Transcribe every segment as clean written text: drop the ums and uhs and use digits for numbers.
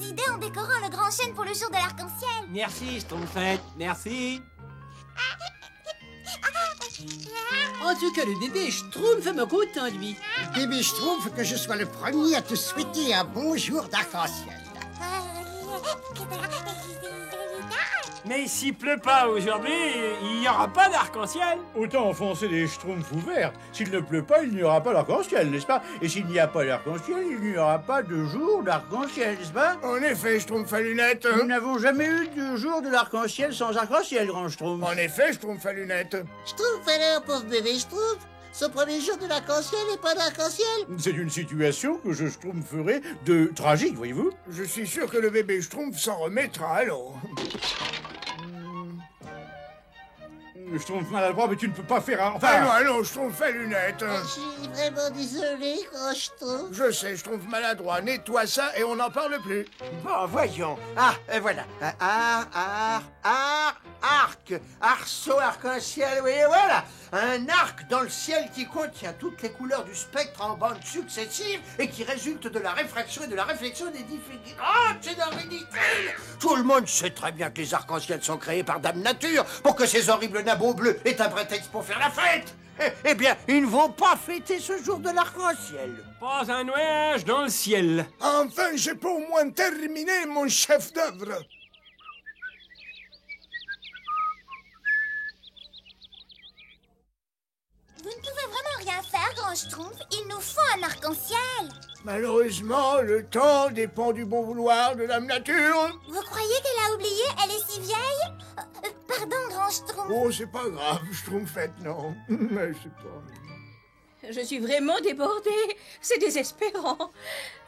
idée en décorant le grand chêne pour le jour de l'arc-en-ciel. Merci, Schtroumpfette, merci. En tout cas, le bébé Schtroumpf me content, lui. Bébé Schtroumpf, que je sois le premier à te souhaiter un bon jour d'arc-en-ciel. Mais s'il pleut pas aujourd'hui, il n'y aura pas d'arc-en-ciel. Autant enfoncer des schtroumpfs ouverts. S'il ne pleut pas, il n'y aura pas d'arc-en-ciel, n'est-ce pas? Et s'il n'y a pas d'arc-en-ciel, il n'y aura pas de jour d'arc-en-ciel, n'est-ce pas? En effet, Schtroumpf à lunettes. Nous n'avons jamais eu de jour de l'arc-en-ciel sans arc-en-ciel, grand Schtroumpf. En effet, Schtroumpf à lunettes. Schtroumpf alors, pauvre bébé Schtroumpf. Ce premier jour de l'arc-en-ciel et pas d'arc-en-ciel. C'est une situation que je schtroumpferai de tragique, voyez-vous? Je suis sûr que le bébé Schtroumpf s'en remettra alors. Schtroumpf maladroit, mais tu ne peux pas faire un... Enfin... Allons, Schtroumpf à lunettes. Je suis vraiment désolé, grand Schtroumpf. Je sais, Schtroumpf maladroit. Nettoie ça et on n'en parle plus. Bon, voyons. Ah, voilà. Arc. Arceau, arc-en-ciel, oui, voilà. Un arc dans le ciel qui contient toutes les couleurs du spectre en bandes successives et qui résulte de la réfraction et de la réflexion des différents... Oh, c'est ridicule. Tout le monde sait très bien que les arcs-en-ciel sont créés par Dame Nature pour que ces horribles nabeaux bleus aient un prétexte pour faire la fête. Eh bien, ils ne vont pas fêter ce jour de l'arc-en-ciel. Pas un nuage dans le ciel. Enfin, j'ai pas au moins terminé mon chef-d'œuvre. Vous ne pouvez vraiment rien faire, grand Schtroumpf. Il nous faut un arc-en-ciel. Malheureusement, le temps dépend du bon vouloir de Dame Nature. Vous croyez qu'elle a oublié? Elle est si vieille? Pardon, grand Schtroumpf. Oh, c'est pas grave, Schtroumpfette, non. Mais c'est pas... Je suis vraiment débordée. C'est désespérant.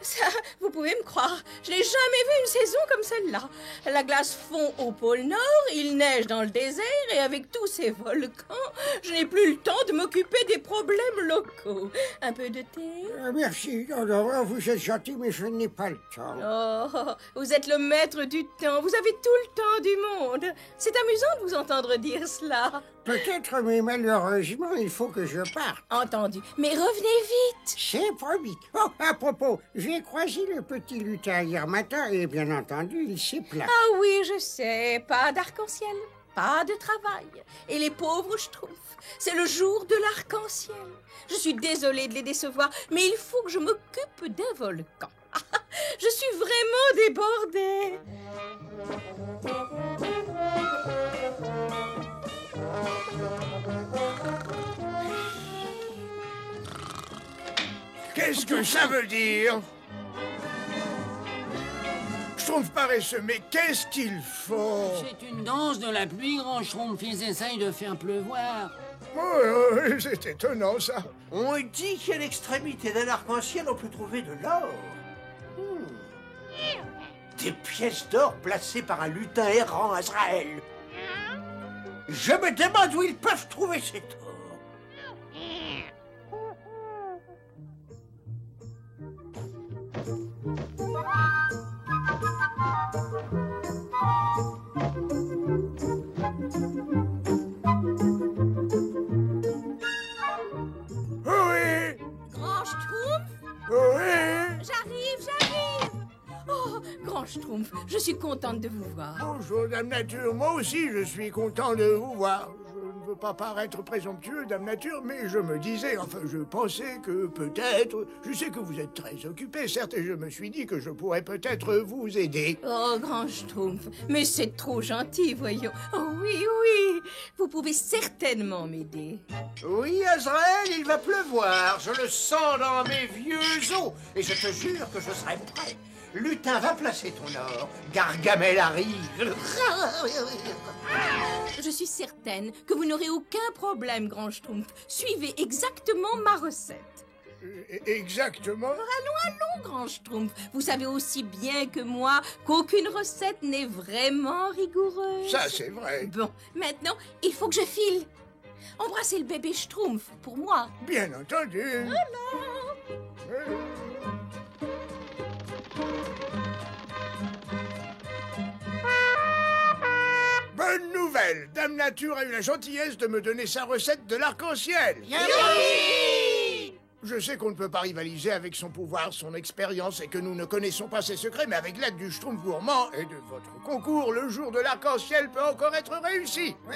Ça, vous pouvez me croire, je n'ai jamais vu une saison comme celle-là. La glace fond au pôle Nord, il neige dans le désert, et avec tous ces volcans, je n'ai plus le temps de m'occuper des problèmes locaux. Un peu de thé? Merci, non, vous êtes gentil, mais je n'ai pas le temps. Oh, vous êtes le maître du temps. Vous avez tout le temps du monde. C'est amusant de vous entendre dire cela. Peut-être, mais malheureusement, il faut que je parte. Entendu. Mais revenez vite. C'est promis. Oh, à propos, j'ai croisé le petit lutin hier matin et bien entendu, il s'est plaint. Ah oui, je sais. Pas d'arc-en-ciel. Pas de travail. Et les pauvres Schtroumpfs, c'est le jour de l'arc-en-ciel. Je suis désolée de les décevoir, mais il faut que je m'occupe d'un volcan. Je suis vraiment débordée. Qu'est-ce que ça veut dire? Schtroumpf paresseux, mais qu'est-ce qu'il faut? C'est une danse de la pluie, grand Schtroumpf. Ils essayent de faire pleuvoir. Oh, c'est étonnant, ça. On dit qu'à l'extrémité d'un arc-en-ciel, on peut trouver de l'or. Des pièces d'or placées par un lutin errant Azraël. Je me demande où ils peuvent trouver cet or. Oui, Grand Schtroumpf, oui. j'arrive. Oh, Grand Schtroumpf, je suis contente de vous voir. Bonjour, Dame Nature. Moi aussi, je suis content de vous voir. Je ne veux pas paraître présomptueux, Dame Nature, mais je me disais, enfin, je pensais que peut-être... Je sais que vous êtes très occupé, certes, et je me suis dit que je pourrais peut-être vous aider. Oh, Grand Schtroumpf, mais c'est trop gentil, voyons. Oh oui, vous pouvez certainement m'aider. Oui, Azraël, il va pleuvoir. Je le sens dans mes vieux os. Et je te jure que je serai prêt. Lutin va placer ton or. Gargamel arrive. Je suis certaine que vous n'aurez aucun problème, Grand Schtroumpf. Suivez exactement ma recette. Exactement. Allons, Grand Schtroumpf. Vous savez aussi bien que moi qu'aucune recette n'est vraiment rigoureuse. Ça, c'est vrai. Bon, maintenant, il faut que je file. Embrassez le bébé Schtroumpf pour moi. Bien entendu. Bonne nouvelle. Dame Nature a eu la gentillesse de me donner sa recette de l'arc-en-ciel. Je sais qu'on ne peut pas rivaliser avec son pouvoir, son expérience, et que nous ne connaissons pas ses secrets, mais avec l'aide du Schtroumpf gourmand et de votre concours, le jour de l'arc-en-ciel peut encore être réussi. Oui!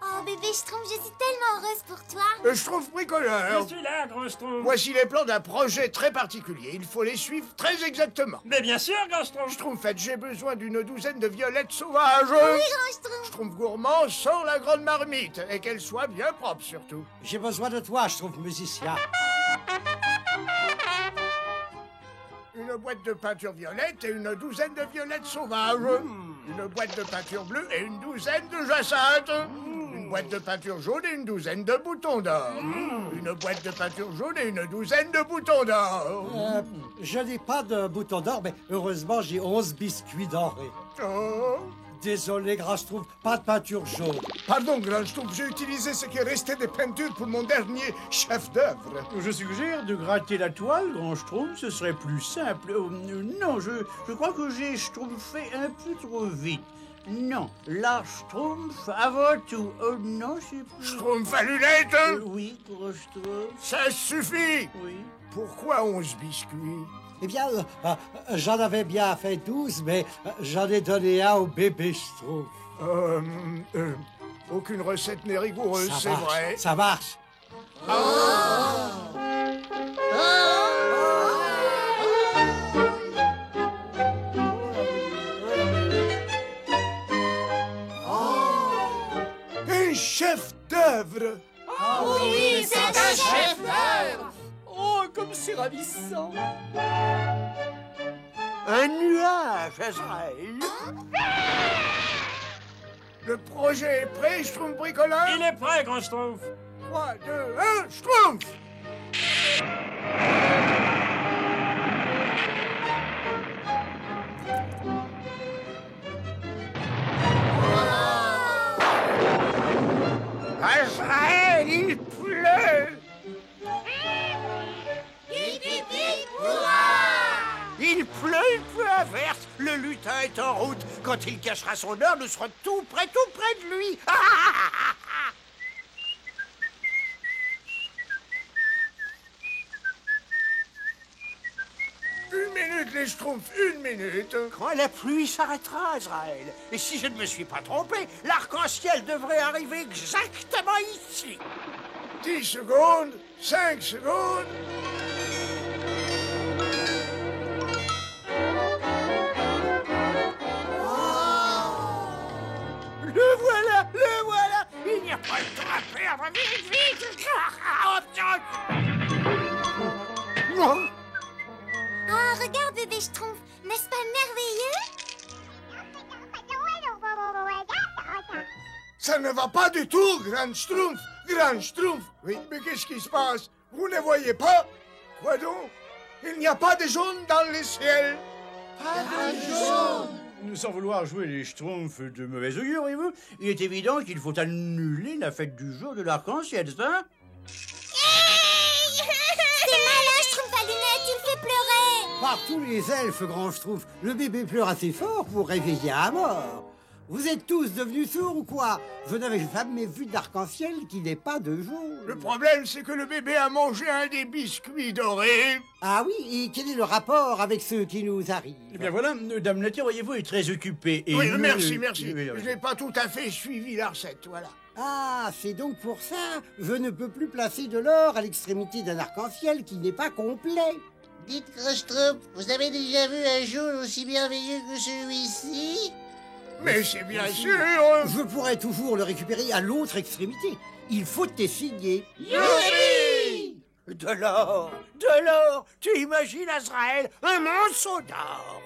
Oh, bébé Schtroumpf, je suis tellement heureuse pour toi. Le Schtroumpf bricoleur. Je suis là, grand Schtroumpf. Voici les plans d'un projet très particulier. Il faut les suivre très exactement. Mais bien sûr, grand Schtroumpf. Schtroumpfette, j'ai besoin d'une douzaine de violettes sauvages. Oui, grand Schtroumpf. Schtroumpf gourmand sans la grande marmite, et qu'elle soit bien propre surtout. J'ai besoin de toi, Schtroumpf musicien. Une boîte de peinture violette et une douzaine de violettes sauvages. Une boîte de peinture bleue et une douzaine de jacinthes. Une boîte de peinture jaune et une douzaine de boutons d'or. Une boîte de peinture jaune et une douzaine de boutons d'or. Je n'ai pas de bouton d'or, mais heureusement, j'ai 11 biscuits dorés. Oh. Désolé, grand Schtroumpf, pas de peinture jaune. Pardon, grand Schtroumpf, j'ai utilisé ce qui restait de peinture pour mon dernier chef d'œuvre. Je suggère de gratter la toile, grand Schtroumpf, ce serait plus simple. Non, je crois que j'ai schtroumpfé un peu trop vite. Non, la Schtroumpf avant tout. Oh non, c'est plus... Schtroumpf à lunettes Oui, grand Schtroumpf. Ça suffit. Oui. Pourquoi 11 biscuits? Eh bien, j'en avais bien fait 12, mais j'en ai donné un au bébé Schtroumpf. Aucune recette n'est rigoureuse, c'est marche, vrai. Ça marche. Un chef d'œuvre. Oui, c'est un chef d'œuvre. Oh, comme c'est ravissant. Un nuage, Azraël. Le projet est prêt, Schtroumpf bricoleur? Il est prêt, grand Schtroumpf. 3, 2, 1, Schtroumpf! Azraël, il pleut! Il pleut, averse. Le lutin est en route. Quand il cachera son heure, nous serons tout près de lui. Une minute, les Schtroumpfs, une minute. Quand la pluie s'arrêtera, Azraël. Et si je ne me suis pas trompé, l'arc-en-ciel devrait arriver exactement ici. 10 secondes, 5 secondes. Le voilà, le voilà. Il n'y a pas de temps à perdre. Vite, vite. Oh, regarde, bébé Schtroumpf. N'est-ce pas merveilleux? Ça ne va pas du tout, Grand Schtroumpf. Grand Schtroumpf. Oui, mais qu'est-ce qui se passe? Vous ne voyez pas? Quoi donc? Il n'y a pas de jaune dans le ciel. Pas de jaune. Sans vouloir jouer les Schtroumpfs de mauvais augure, voyez-vous, il est évident qu'il faut annuler la fête du jour de l'arc-en-ciel, ça? C'est malin, Schtroumpf à lunettes, tu me fais pleurer. Par tous les elfes, grand Schtroumpf, le bébé pleure assez fort pour réveiller un mort. Vous êtes tous devenus sourds ou quoi? Je n'avais jamais vu d'arc-en-ciel qui n'est pas de jaune. Le problème, c'est que le bébé a mangé un des biscuits dorés. Ah oui, et quel est le rapport avec ceux qui nous arrivent? Eh bien voilà, Dame Nature, voyez-vous, est très occupée. Et Oui, nous- merci. Oui, Je n'ai pas tout à fait suivi la recette, voilà. Ah, c'est donc pour ça. Je ne peux plus placer de l'or à l'extrémité d'un arc-en-ciel qui n'est pas complet. Dites, Schtroumpf, vous avez déjà vu un jaune aussi merveilleux que celui-ci? Mais c'est bien sûr. Je pourrais toujours le récupérer à l'autre extrémité. Il faut essayer. Youpi! De l'or, de l'or. Tu imagines, Azraël, un monceau d'or.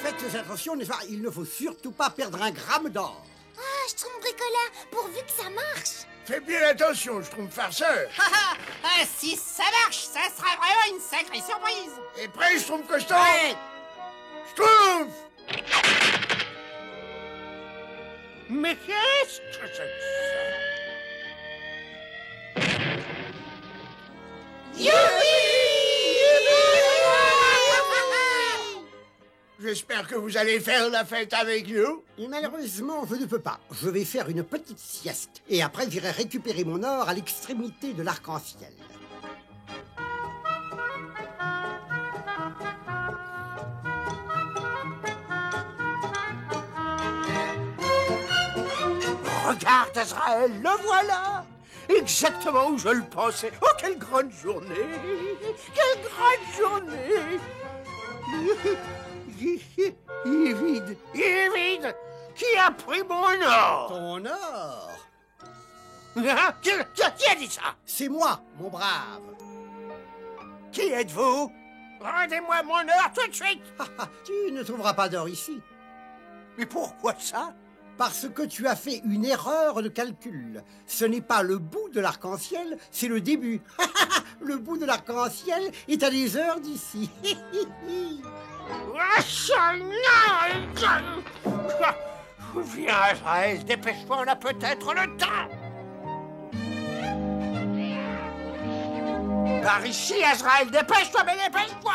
Faites attention, n'est-ce pas? Il ne faut surtout pas perdre un gramme d'or. Ah, Schtroumpf bricoleur, pourvu que ça marche. Fais bien attention, Schtroumpf farceur. Si ça marche, ça sera vraiment une sacrée surprise. Et prêt, Schtroumpf costaud? Ouais. Schtroumpf! Mais qu'est-ce que c'est que J'espère que vous allez faire la fête avec nous. Et malheureusement, je ne peux pas. Je vais faire une petite sieste. Et après, j'irai récupérer mon or à l'extrémité de l'arc-en-ciel. Regarde, Azraël, le voilà! Exactement où je le pensais. Oh, quelle grande journée! Quelle grande journée! Il est vide! Il est vide! Qui a pris mon or? Ton or? Hein? Qui a dit ça? C'est moi, mon brave. Qui êtes-vous? Rendez-moi mon or tout de suite! Tu ne trouveras pas d'or ici. Mais pourquoi ça? Parce que tu as fait une erreur de calcul. Ce n'est pas le bout de l'arc-en-ciel, c'est le début. Le bout de l'arc-en-ciel est à des heures d'ici. Viens, Azraël, dépêche-toi, on a peut-être le temps. Par ici, Azraël, dépêche-toi, mais dépêche-toi.